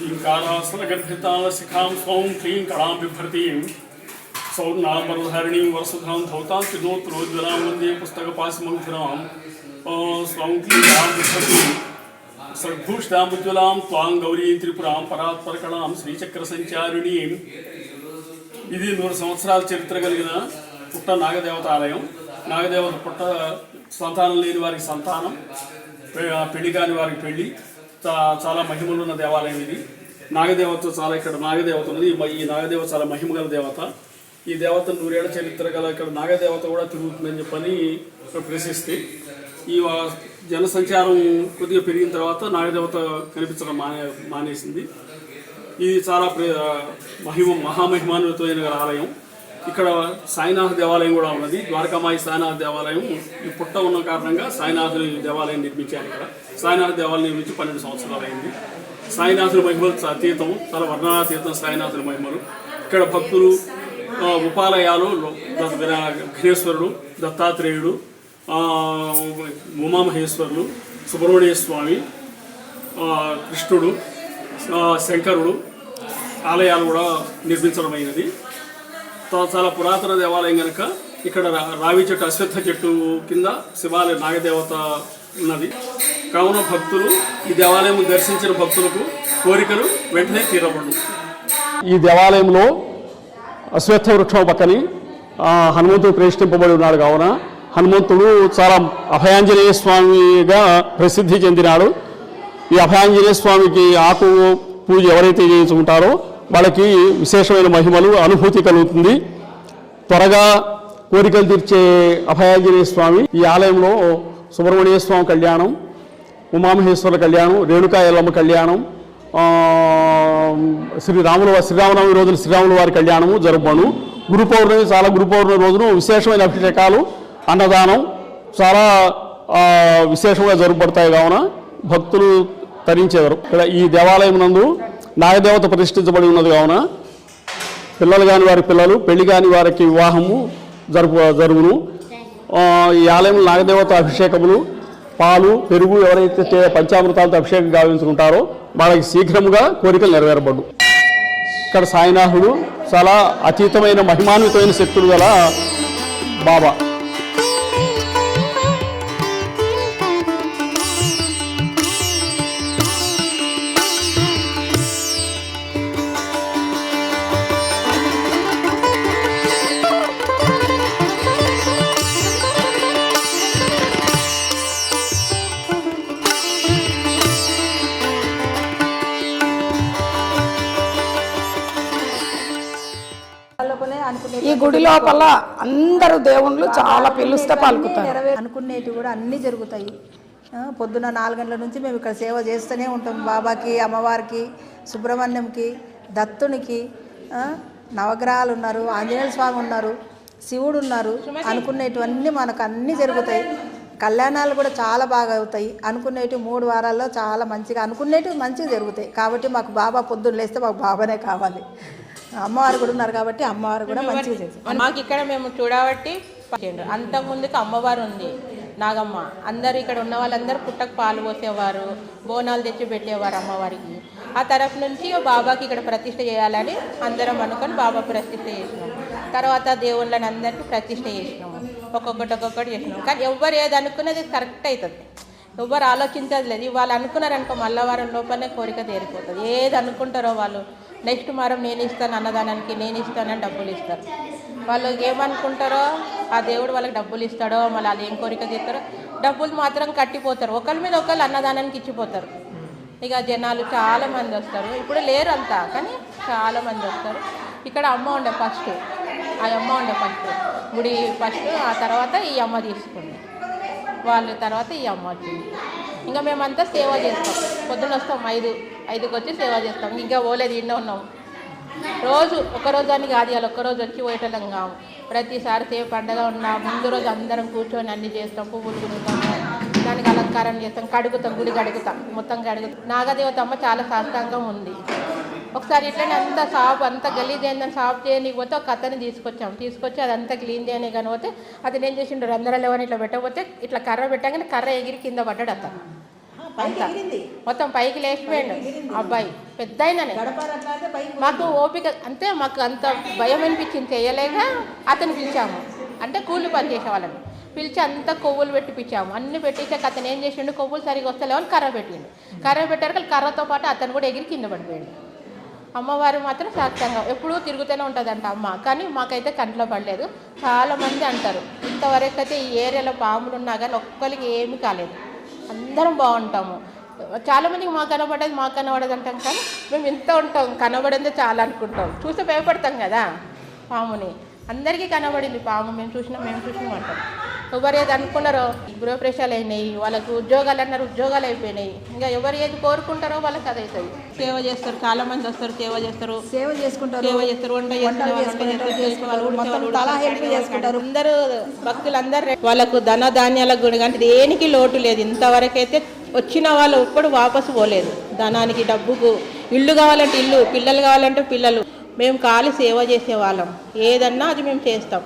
ीङ्कारासनगर्भितालशिखां स्वं क्लीं कलां बिभ्रतीं सौर्णाम्बरधारिणीं वरसुधां धौतां त्रिनोत्रोज्ज्वलां वन्दे पुस्तकपाशमन्थिरां स्वं क्लीं कलां बिभ्रतीं सद्भूषितामुज्ज्वलां त्वां गौरीं त्रिपुरां परात्परकलां శ్రీచక్రసంచారిణీం. ఇది 100 సంవత్సరాల చరిత్ర కలిగిన పుట్ట నాగదేవత ఆలయం. నాగదేవత పుట్ట సంతానం లేని వారికి సంతానం, పెళ్లి కాని వారికి పెళ్లి, చాలా మహిమలున్న దేవాలయం ఇది. నాగదేవత చాలా ఇక్కడ నాగదేవత ఉన్నది. ఈ నాగదేవత చాలా మహిమగల దేవత. ఈ దేవత 100 ఏళ్ల చరిత్ర గల ఇక్కడ నాగదేవత కూడా తిరుగుతుందని చెప్పని ప్రశస్తి. ఈ జనసంచారం కొద్దిగా పెరిగిన తర్వాత నాగదేవత కనిపించడం మానేసింది. ఇది చాలా మహామహిమాన్వితమైన ఆలయం. ఇక్కడ సాయినాథ్ దేవాలయం కూడా ఉన్నది. ద్వారకామాయి సాయినాథ్ దేవాలయం ఈ పుట్ట ఉన్న కారణంగా సాయినాథుని దేవాలయం నిర్మించారు. ఇక్కడ సాయినాథ్ దేవాలయం నిర్మించి 12 సంవత్సరాలు అయింది. సాయినాథుని మహిమలు అతీతం, చాలా వర్ణనాతీతం సాయినాథుని మహిమలు. ఇక్కడ భక్తులు ఉపాలయాలు విఘ్నేశ్వరుడు, దత్తాత్రేయుడు, ఉమామహేశ్వరులు, సుబ్రహ్మణ్య స్వామి, కృష్ణుడు, శంకరుడు ఆలయాలు కూడా నిర్మించడమైనది. చాలా పురాతన దేవాలయం కనుక ఇక్కడ రావి చెట్టు, అశ్వత్థ చెట్టు కింద శివాలయ నాగదేవత ఉన్నది. కావున భక్తులు ఈ దేవాలయం దర్శించిన భక్తులకు కోరికలు వెంటనే తీరబడు. ఈ దేవాలయంలో అశ్వత్థ వృక్షం పక్కని హనుమంతుడు ప్రతిష్ఠింపబడి ఉన్నాడు. కావున హనుమంతుడు చాలా అభయాంజనేయ స్వామిగా ప్రసిద్ధి చెందినాడు. ఈ అభయాంజనేయ స్వామికి ఆకు పూజ ఎవరైతే చేయించుకుంటారో వాళ్ళకి విశేషమైన మహిమలు అనుభూతి కలుగుతుంది. త్వరగా కోరికలు తీర్చే అభయాంజనేయ స్వామి. ఈ ఆలయంలో సుబ్రహ్మణ్య స్వామి కళ్యాణం, ఉమామహేశ్వర కళ్యాణం, రేణుకా ఎల్లమ్మ కళ్యాణం, శ్రీరామనవమి రోజున శ్రీరాముల వారి కళ్యాణము జరుపును. గురు పౌర్ణమి రోజున విశేషమైన అభిషేకాలు, అన్నదానం చాలా విశేషంగా జరుపబడతాయి. కావున భక్తులు తరించేవారు. ఇక్కడ ఈ దేవాలయం నందు నాగదేవత ప్రతిష్ఠించబడి ఉన్నది. కావున పిల్లలు కాని వారి పిల్లలు, పెళ్లి కాని వారికి వివాహము జరుగును. ఈ ఆలయంలో నాగదేవత అభిషేకములు, పాలు, పెరుగు ఎవరైతే పంచామృతాలతో అభిషేకం గావించుకుంటారో వాళ్ళకి శీఘ్రముగా కోరికలు నెరవేరబడ్డు. ఇక్కడ సాయినాథుడు చాలా అతీతమైన మహిమాన్వితమైన శక్తులు గల బాబా. ఈ గుడి లోపల అందరూ దేవుళ్ళు చాలా పిలుస్తే పలుకుతారు. అనుకునేవి కూడా అన్నీ జరుగుతాయి. పొద్దున 4 గంటల నుంచి మేము ఇక్కడ సేవ చేస్తూనే ఉంటాం. బాబాకి, అమ్మవారికి, సుబ్రహ్మణ్యంకి, దత్తునికి, నవగ్రహాలు ఉన్నారు, ఆంజనేయ స్వామి ఉన్నారు, శివుడు ఉన్నారు. అనుకునేటివన్నీ మనకు అన్నీ జరుగుతాయి. కళ్యాణాలు కూడా చాలా బాగా అవుతాయి. అనుకునేటివి 3 వారాల్లో చాలా మంచిగా అనుకునేటివి మంచిగా జరుగుతాయి. కాబట్టి మాకు బాబా పొద్దున్న లేస్తే మాకు బాబానే కావాలి. అమ్మవారు కూడా ఉన్నారు కాబట్టి అమ్మవారు కూడా మంచిగా చేస్తారు. మాకు ఇక్కడ మేము చూడబట్టి అంతకుముందుకు అమ్మవారు ఉంది, నాగమ్మ. అందరూ ఇక్కడ ఉన్న వాళ్ళందరూ పుట్టకు పాలు పోసేవారు, బోనాలు తెచ్చి పెట్టేవారు అమ్మవారికి. ఆ తరఫు నుంచి బాబాకి ఇక్కడ ప్రతిష్ఠ చేయాలని అందరం అనుకొని బాబా ప్రతిష్ఠ చేసినాం. తర్వాత దేవుళ్ళని అందరికీ ప్రతిష్ఠ చేసినాము. ఒక్కొక్కటి చేసినాం. కానీ ఎవ్వరు ఏది అనుకున్నది కరెక్ట్ అవుతుంది. ఎవ్వరు ఆలోచించేది లేదు. వాళ్ళు అనుకున్నారనుకో మళ్ళా వారం లోపలనే కోరిక తీరిపోతుంది. ఏది అనుకుంటారో వాళ్ళు నెక్స్ట్ వారం నేను ఇస్తాను అన్నదానానికి, నేను ఇస్తానని డబ్బులు ఇస్తారు. వాళ్ళు ఏమనుకుంటారో ఆ దేవుడు వాళ్ళకి డబ్బులు ఇస్తాడో, మళ్ళీ వాళ్ళు ఏం కోరిక తీస్తారో డబ్బులు మాత్రం కట్టిపోతారు. ఒకరి మీద ఒకళ్ళు అన్నదానానికి ఇచ్చిపోతారు. ఇక జనాలు చాలామంది వస్తారు. ఇప్పుడు లేరు అంతా, కానీ చాలామంది వస్తారు. ఇక్కడ అమ్మ ఉండే ఫస్ట్, ఆ అమ్మ ఉండే ఫస్ట్ గుడి ఫస్ట్. ఆ తర్వాత ఈ అమ్మ తీసుకుంది వాళ్ళ తర్వాత ఈ అమ్మ వచ్చింది. ఇంకా మేమంతా సేవ చేస్తాం. పొద్దున్న వస్తాం 5కి వచ్చి సేవ చేస్తాం. ఇంకా పోలేదు, ఇంట్లో ఉన్నాం. రోజు ఒక్కరోజు అని కాదు, వాళ్ళు ఒక్కరోజు వచ్చి పోయేటోళ్ళం కాము. ప్రతిసారి సేవ పండగ ఉన్న ముందు రోజు అందరం కూర్చొని అన్నీ చేస్తాం. పువ్వులు గుడుతాము, దానికి అలంకారం చేస్తాం, కడుగుతాం, గుడి కడుగుతాం, మొత్తం కడుగుతాం. నాగదేవత అమ్మ చాలా శాస్త్రాంగం ఉంది. ఒకసారి ఇట్లనే అంతా గలీజ్ అయిందని సాఫ్ చేయడానికి పోతే ఒక కథని తీసుకొచ్చి అదంతా క్లీన్ చేయని కానీ పోతే అతను ఏం చేసిండు, రంధ్రాలు ఎవరైనా ఇట్లా పెట్టకపోతే ఇట్లా కర్ర పెట్టగానే కర్ర ఎగిరి కింద పడ్డాడు. అతను అంతా మొత్తం పైకి లేచిపోయాడు అబ్బాయి, పెద్ద అయిననే. మాకు ఓపిక అంటే మాకు అంత భయం అనిపించింది, చేయలేక అతను పిలిచాము. అంటే కూలి పని చేసే వాళ్ళని పిలిచి అంత కొవ్వులు పెట్టిపించాము. అన్ని పెట్టించాక అతను ఏం చేసిండు, కొవ్వులు సరిగా వస్తలేవని కర్ర పెట్టిండు. కర్ర పెట్టారు, కర్రతో పాటు అతను కూడా ఎగిరి కింద పడిపోయాడు. అమ్మవారు మాత్రం సాక్ష్యంగా ఎప్పుడూ తిరుగుతూనే ఉంటుందంట అమ్మ, కానీ మాకైతే కంట్లో పడలేదు. చాలామంది అంటారు ఇంతవరకు అయితే ఈ ఏరియాలో పాములు ఉన్నా కానీ ఒక్కరికి ఏమీ కాలేదు, అందరం బాగుంటాము. చాలామందికి మాకు కనబడదు అంటాం, కానీ మేము ఇంత ఉంటాం, కనబడిందే చాలా అనుకుంటాం. చూస్తే భయపడతాం కదా పాముని. అందరికీ కనబడింది పాము, మేము చూసినాం అంటాం. ఎవరు ఏది అనుకున్నారో గృహప్రవేశాలు అయినాయి, వాళ్ళకు ఉద్యోగాలు అన్నారు, ఉద్యోగాలు అయిపోయినాయి. ఇంకా ఎవరు ఏది కోరుకుంటారో వాళ్ళకి అది అవుతుంది. సేవ చేస్తారు, చాలా మంది వస్తారు, సేవ చేస్తారు, వంట చేసుకుంటారు. అందరూ భక్తులందరూ వాళ్ళకు ధన ధాన్యాలకు అంటే దేనికి లోటు లేదు. ఇంతవరకు అయితే వచ్చిన వాళ్ళు ఎప్పుడు వాపసు పోలేదు. ధనానికి, డబ్బుకు, ఇల్లు కావాలంటే ఇల్లు, పిల్లలు కావాలంటే పిల్లలు. మేము ఖాళీ సేవ చేసేవాళ్ళం, ఏదన్నా అది మేము చేస్తాం.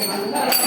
మంగళం